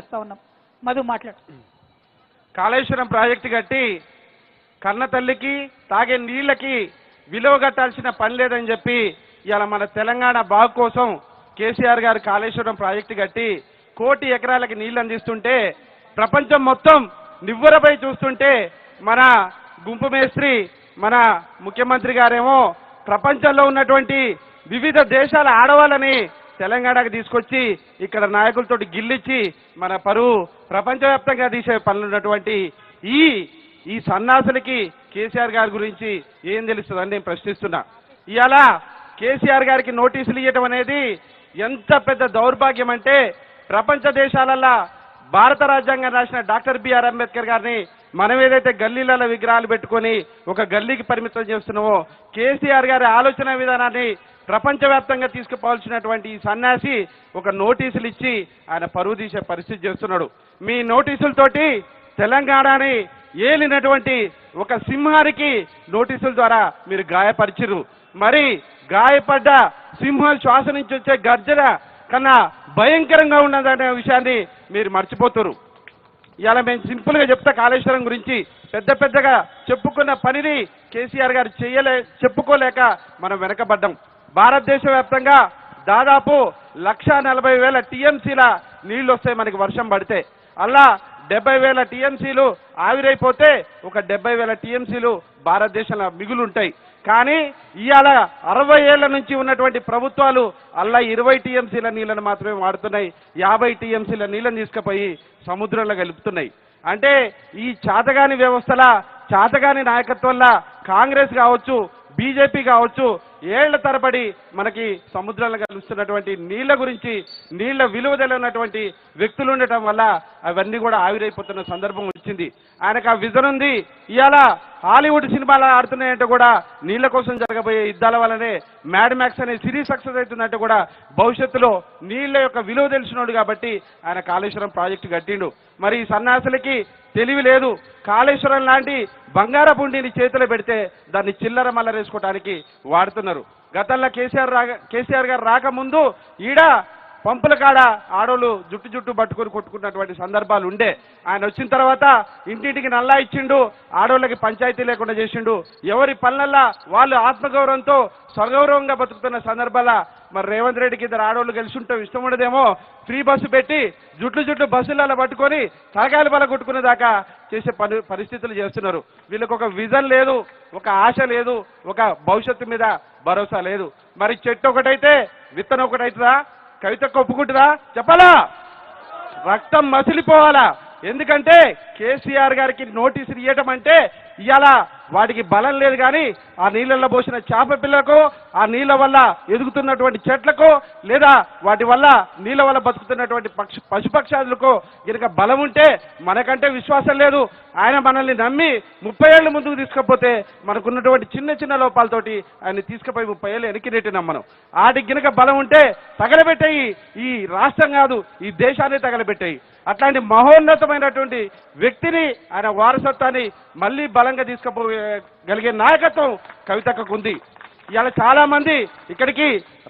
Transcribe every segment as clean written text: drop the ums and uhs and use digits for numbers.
కోరుతా ఉన్నాం. మధు మాట్లాడు. కాళేశ్వరం ప్రాజెక్టు కట్టి కన్న తల్లికి తాగే నీళ్లకి విలువ కట్టాల్సిన పని లేదని చెప్పి ఇవాళ మన తెలంగాణ బాగు కోసం కేసీఆర్ గారు కాళేశ్వరం ప్రాజెక్టు కట్టి 1 కోటి ఎకరాలకి నీళ్లు అందిస్తుంటే ప్రపంచం మొత్తం నివ్వెరపై చూస్తుంటే మన గుంపు మేస్త్రి మన ముఖ్యమంత్రి గారేమో ప్రపంచంలో ఉన్నటువంటి వివిధ దేశాల ఆడవాళ్ళని తెలంగాణకు తీసుకొచ్చి ఇక్కడ నాయకులతోటి గిల్లిచ్చి మన పరువు ప్రపంచవ్యాప్తంగా తీసే పనులున్నటువంటి ఈ సన్నాసులకి కేసీఆర్ గారి గురించి ఏం తెలుస్తుందని నేను ప్రశ్నిస్తున్నా. ఇవాళ కేసీఆర్ గారికి నోటీసులు ఇవ్వటం అనేది ఎంత పెద్ద దౌర్భాగ్యం అంటే ప్రపంచ దేశాలల్లో భారత రాజ్యాంగం రాసిన డాక్టర్ బిఆర్ అంబేద్కర్ గారిని మనం ఏదైతే గల్లీలలో విగ్రహాలు పెట్టుకొని ఒక గల్లీకి పరిమితం చేస్తున్నామో కేసీఆర్ గారి ఆలోచన విధానాన్ని ప్రపంచవ్యాప్తంగా తీసుకుపోవాల్సినటువంటి ఈ సన్యాసి ఒక నోటీసులు ఇచ్చి ఆయన పరువు తీసే పరిస్థితి చేస్తున్నాడు. మీ నోటీసులతోటి తెలంగాణని ఏలినటువంటి ఒక సింహానికి నోటీసుల ద్వారా మీరు గాయపరిచిరు. మరి గాయపడ్డ సింహం శ్వాస నుంచి వచ్చే గర్జన కన్నా భయంకరంగా ఉన్నదనే విషయాన్ని మీరు మర్చిపోతారు. ఇవాళ మేము సింపుల్గా చెప్తా కాళేశ్వరం గురించి పెద్దగా చెప్పుకున్న పనిని కేసీఆర్ గారు చెప్పుకోలేక మనం వెనకబడ్డాం. భారతదేశ వ్యాప్తంగా దాదాపు 1,40,000 టీఎంసీల నీళ్లు వస్తాయి మనకి వర్షం పడితే. అలా 70,000 టీఎంసీలు ఆవిరైపోతే ఒక 70,000 టీఎంసీలు భారతదేశంలో మిగులుంటాయి. కానీ ఇవాళ 60 ఏళ్ల నుంచి ఉన్నటువంటి ప్రభుత్వాలు అలా 20 టీఎంసీల నీళ్లను మాత్రమే వాడుతున్నాయి. 50 టీఎంసీల నీళ్లను తీసుకుపోయి సముద్రంలో కలుపుతున్నాయి. అంటే ఈ చాతగాని వ్యవస్థల చాతగాని నాయకత్వంలో కాంగ్రెస్ కావచ్చు బీజేపీ కావచ్చు ఏళ్ల తరబడి మనకి సముద్రంలో కలుస్తున్నటువంటి నీళ్ల గురించి నీళ్ల విలువ తెలియనటువంటి వ్యక్తులు ఉండటం వల్ల అవన్నీ కూడా ఆవిరైపోతున్న సందర్భం వచ్చింది. ఆయనకు ఆ విజన్ ఉంది. ఇవాళ హాలీవుడ్ సినిమాలు ఆడుతున్నాయంటే కూడా నీళ్ల కోసం జరగబోయే యుద్ధాల వల్లనే మ్యాడ్ మ్యాక్స్ అనే సిరీస్ సక్సెస్ అవుతుందంటే కూడా భవిష్యత్తులో నీళ్ల యొక్క విలువ తెలిసినోడు కాబట్టి ఆయన కాళేశ్వరం ప్రాజెక్టు కట్టిండు. మరి ఈ సన్యాసులకి తెలివి లేదు. కాళేశ్వరం లాంటి బంగారపు ఉండిని చేతిలో పెడితే దాన్ని చిల్లర మల్లరేసుకోవడానికి వాడుతున్నారు. గతంలో కేసీఆర్ గారు రాకముందు ఈడ పంపుల కాడ ఆడోళ్ళు జుట్టు పట్టుకొని కొట్టుకున్నటువంటి సందర్భాలు ఉండే. ఆయన వచ్చిన తర్వాత ఇంటింటికి నల్లా ఇచ్చిండు, ఆడోళ్ళకి పంచాయతీ లేకుండా చేసిండు. ఎవరి పనులల్లా వాళ్ళు ఆత్మగౌరవంతో సగౌరవంగా బతుకుతున్న సందర్భాల మరి రేవంత్ రెడ్డికి 2 ఆడోళ్ళు కలిసి ఉంటే ఇష్టం ఉండదేమో ఫ్రీ బస్సు పెట్టి జుట్లు బస్సులలో పట్టుకొని తలకాయలు బల కొట్టుకునే దాకా చేసే పరిస్థితులు చేస్తున్నారు. వీళ్ళకి ఒక విజన్ లేదు, ఒక ఆశ లేదు, ఒక భవిష్యత్తు మీద భరోసా లేదు. మరి చెట్టు ఒకటైతే విత్తనం ఒకటైతుందా? కవితకు ఒప్పుకుంటుందా? చెప్పాలా? రక్తం మసిలిపోవాలా? ఎందుకంటే కేసీఆర్ గారికి నోటీసులు ఇవ్వటం అంటే ఇవాళ వాటికి బలం లేదు. కానీ ఆ నీళ్ళల్లో పోసిన చేప పిల్లకు ఆ నీళ్ళ వల్ల ఎదుగుతున్నటువంటి చెట్లకు లేదా వాటి వల్ల నీళ్ళ వల్ల బతుకుతున్నటువంటి పశుపక్షాదులకు కనుక బలం ఉంటే మనకంటే విశ్వాసం లేదు. ఆయన మనల్ని నమ్మి 30 ఏళ్ళు ముందుకు తీసుకపోతే మనకున్నటువంటి చిన్న లోపాలతోటి ఆయన తీసుకుపోయి 30 ఏళ్ళు వెనక్కి నెట్టినాం మనం. వాటికి కనుక బలం ఉంటే తగలబెట్టాయి ఈ రాష్ట్రం కాదు ఈ దేశాన్ని తగలబెట్టాయి. అట్లాంటి మహోన్నతమైనటువంటి వ్యక్తిని ఆయన వారసత్వాన్ని మళ్ళీ బలంగా తీసుకుపోగలిగే నాయకత్వం కవితకు ఉంది. ఇవాళ చాలా మంది ఇక్కడికి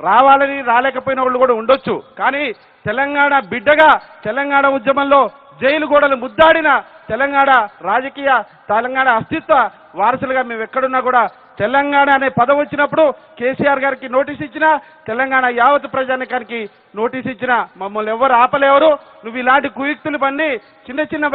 రావాలని రాలేకపోయిన వాళ్ళు కూడా ఉండొచ్చు. కానీ తెలంగాణ బిడ్డగా తెలంగాణ ఉద్యమంలో జైలు గోడలు ముద్దాడిన తెలంగాణ రాజకీయ తెలంగాణ అస్తిత్వ వారసులుగా మేము ఎక్కడున్నా కూడా తెలంగాణ అనే పదం వచ్చినప్పుడు కేసీఆర్ గారికి నోటీస్ ఇచ్చినా తెలంగాణ యావత్ ప్రజానికానికి నోటీస్ ఇచ్చినా మమ్మల్ని ఎవరు ఆపలేవరు. నువ్వు ఇలాంటి కుయుక్తులు పన్ని చిన్న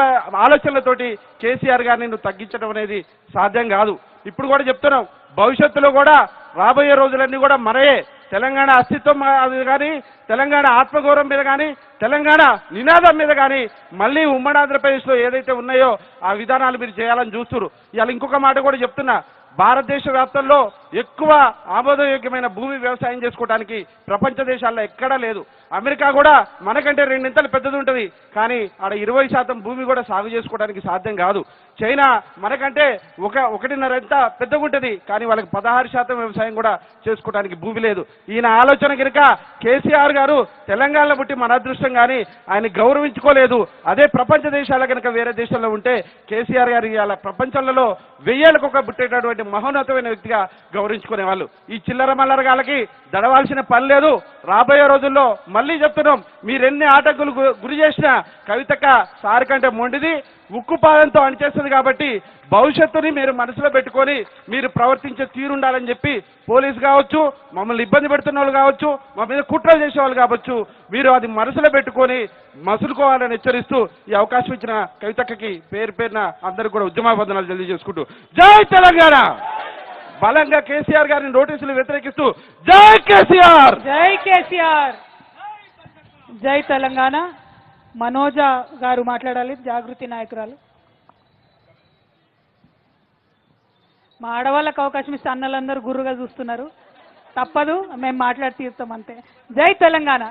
ఆలోచనలతోటి కేసీఆర్ గారిని నువ్వు తగ్గించడం అనేది సాధ్యం కాదు. ఇప్పుడు కూడా చెప్తున్నాం, భవిష్యత్తులో కూడా రాబోయే రోజులన్నీ కూడా మనయే. తెలంగాణ అస్తిత్వం మీద కానీ తెలంగాణ ఆత్మగౌరవం మీద కానీ తెలంగాణ నినాదం మీద కానీ మళ్ళీ ఉమ్మడి ఆంధ్రప్రదేశ్లో ఏదైతే ఉన్నాయో ఆ విధానాలు మీరు చేయాలని చూస్తున్నారు. ఇవాళ ఇంకొక మాట కూడా చెప్తున్నా, భారతదేశ వ్యాప్తంలో ఎక్కువ ఆమోదయోగ్యమైన భూమి వ్యవసాయం చేసుకోవడానికి ప్రపంచ దేశాల్లో ఎక్కడా లేదు. అమెరికా కూడా మనకంటే 2 ఇంతలు పెద్దది ఉంటుంది, కానీ ఆడ 20% భూమి కూడా సాగు చేసుకోవడానికి సాధ్యం కాదు. చైనా మనకంటే 1.5 ఇంత పెద్దగా ఉంటుంది, కానీ వాళ్ళకి 16% వ్యవసాయం కూడా చేసుకోవడానికి భూమి లేదు. ఈయన ఆలోచన కనుక కేసీఆర్ గారు తెలంగాణలో పుట్టి మన అదృష్టం, కానీ ఆయన గౌరవించుకోలేదు. అదే ప్రపంచ దేశాల కనుక వేరే దేశంలో ఉంటే కేసీఆర్ గారు ఇవాళ ప్రపంచంలో 1000లకు ఒక పుట్టేటటువంటి మహోన్నతమైన వ్యక్తిగా గౌరవించుకునే వాళ్ళు. ఈ చిల్లర మల్లరగాళ్ళకి దడవాల్సిన పని లేదు. రాబోయే రోజుల్లో మళ్ళీ చెప్తున్నాం, మీరెన్ని ఆటంకులు గురి చేసినా కవితక్క సారి కంటే మొండిది, ఉక్కుపాదంతో అణిచేస్తుంది. కాబట్టి భవిష్యత్తుని మీరు మనసులో పెట్టుకొని మీరు ప్రవర్తించే తీరుండాలని చెప్పి పోలీసు కావచ్చు, మమ్మల్ని ఇబ్బంది పెడుతున్న వాళ్ళు కావచ్చు, మా మీద కుట్రలు చేసేవాళ్ళు కావచ్చు, మీరు అది మనసులో పెట్టుకొని మసులుకోవాలని హెచ్చరిస్తూ ఈ అవకాశం ఇచ్చిన కవితక్కకి పేరు పేరున అందరికీ కూడా ఉద్యమాబంధనాలు తెలియజేసుకుంటూ జై తెలంగాణ. బలంగా కేసీఆర్ గారిని నోటీసులు వ్యతిరేకిస్తూ జై కేసీఆర్, జై కేసీఆర్, జై తెలంగాణ. మనోజ గారు మాట్లాడాలి, జాగృతి నాయకురాలు. మా ఆడవాళ్ళకు అవకాశం ఇస్తే అన్నలందరూ గుర్రుగా చూస్తున్నారు, తప్పదు, మేము మాట్లాడి తీరుతాం అంతే. జై తెలంగాణ.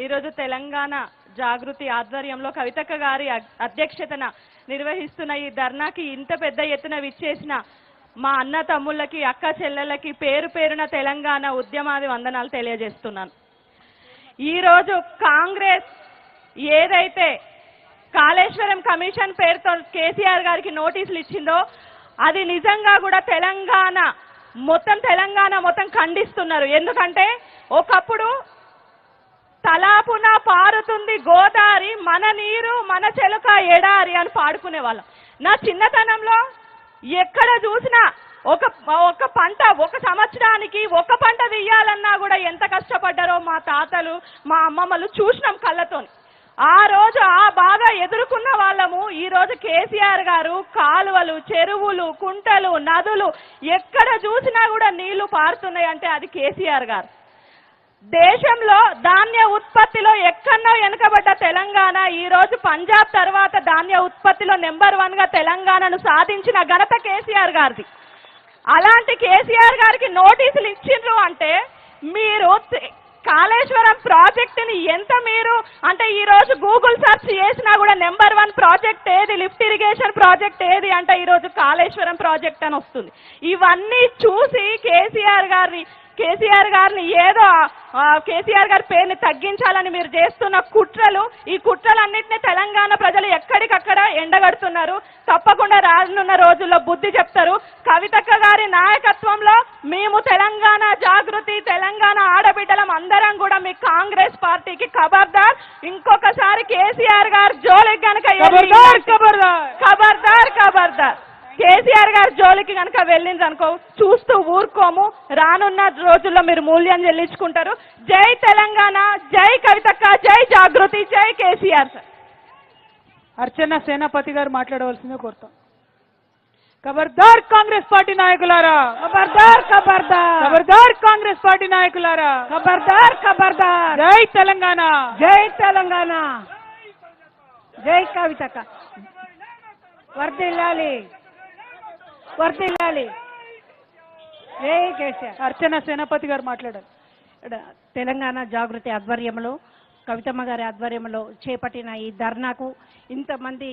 ఈరోజు తెలంగాణ జాగృతి ఆధ్వర్యంలో కవితక్క గారి అధ్యక్షతన నిర్వహిస్తున్న ఈ ధర్నాకి ఇంత పెద్ద ఎత్తున విచ్చేసిన మా అన్న తమ్ముళ్ళకి, అక్క చెల్లెళ్ళకి పేరు పేరున తెలంగాణ ఉద్యమాది వందనాలు తెలియజేస్తున్నాను. ఈరోజు కాంగ్రెస్ ఏదైతే కాళేశ్వరం కమిషన్ పేరుతో కేసీఆర్ గారికి నోటీసులు ఇచ్చిందో అది నిజంగా కూడా తెలంగాణ మొత్తం ఖండిస్తున్నారు. ఎందుకంటే ఒకప్పుడు తలాపున పారుతుంది గోదావరి, మన నీరు మన చెలుక ఎడారి అని పాడుకునే వాళ్ళం. నా చిన్నతనంలో ఎక్కడ చూసినా ఒక పంట, ఒక సంవత్సరానికి ఒక పంట తీయాలన్నా కూడా ఎంత కష్టపడ్డారో మా తాతలు, మా అమ్మమ్మలు చూసినాం కళ్ళతోని. ఆ రోజు బాగా ఎదుర్కొన్న వాళ్ళము. ఈ రోజు కేసీఆర్ గారు కాలువలు, చెరువులు, కుంటలు, నదులు ఎక్కడ చూసినా కూడా నీళ్లు పారుతున్నాయి అంటే అది కేసీఆర్ గారు. దేశంలో ధాన్య ఉత్పత్తిలో ఎక్కడో వెనుకబడ్డ తెలంగాణ ఈ రోజు పంజాబ్ తర్వాత ధాన్య ఉత్పత్తిలో నెంబర్ 1 గా తెలంగాణను సాధించిన ఘనత కేసీఆర్ గారిది. అలాంటి కేసీఆర్ గారికి నోటీసులు ఇచ్చిండ్రు అంటే మీరు కాళేశ్వరం ప్రాజెక్టుని ఎంత మీరు అంటే ఈ రోజు గూగుల్ సెర్చ్ చేసినా కూడా నెంబర్ 1 ప్రాజెక్ట్ ఏది, లిఫ్ట్ ఇరిగేషన్ ప్రాజెక్ట్ ఏది అంటే ఈ రోజు కాళేశ్వరం ప్రాజెక్ట్ అని వస్తుంది. ఇవన్నీ చూసి కేసీఆర్ గారిని ఏదో కేసీఆర్ గారి పేరుని తగ్గించాలని మీరు చేస్తున్న కుట్రలు, ఈ కుట్రలన్నింటినీ తెలంగాణ ప్రజలు ఎక్కడికక్కడ ఎండగడుతున్నారు. తప్పకుండా రానున్న రోజుల్లో బుద్ధి చెప్తారు. కవితక్క గారి నాయకత్వంలో మేము తెలంగాణ జాగృతి, తెలంగాణ ఆడబిడ్డలం అందరం కూడా మీ కాంగ్రెస్ పార్టీకి ఖబర్దార్. ఇంకొకసారి కేసీఆర్ గారు జోలికి గనక ఖబర్దార్ కేసీఆర్ గారి జోలికి కనుక వెళ్ళింది అనుకో చూస్తూ ఊరుకోము. రానున్న రోజుల్లో మీరు మూల్యం చెల్లించుకుంటారు. జై తెలంగాణ, జై కవితక్క, జై జాగృతి, జై కేసీఆర్. సార్ అర్చన సేనాపతి గారు మాట్లాడవలసిందే కోరుతాం. ఖబర్దార్ కాంగ్రెస్ పార్టీ నాయకులారా, ఖబర్దార్ కాంగ్రెస్ పార్టీ నాయకులారా, ఖబర్దార్. జై తెలంగాణ, జై తెలంగాణ, జై కవితక్క. వర్ధిల్లాలి. జై కేసీఆర్. అర్చన సేనాపతి గారు మాట్లాడారు. తెలంగాణ జాగృతి ఆధ్వర్యంలో, కవితమ్మ గారి ఆధ్వర్యంలో చేపట్టిన ఈ ధర్నాకు ఇంతమంది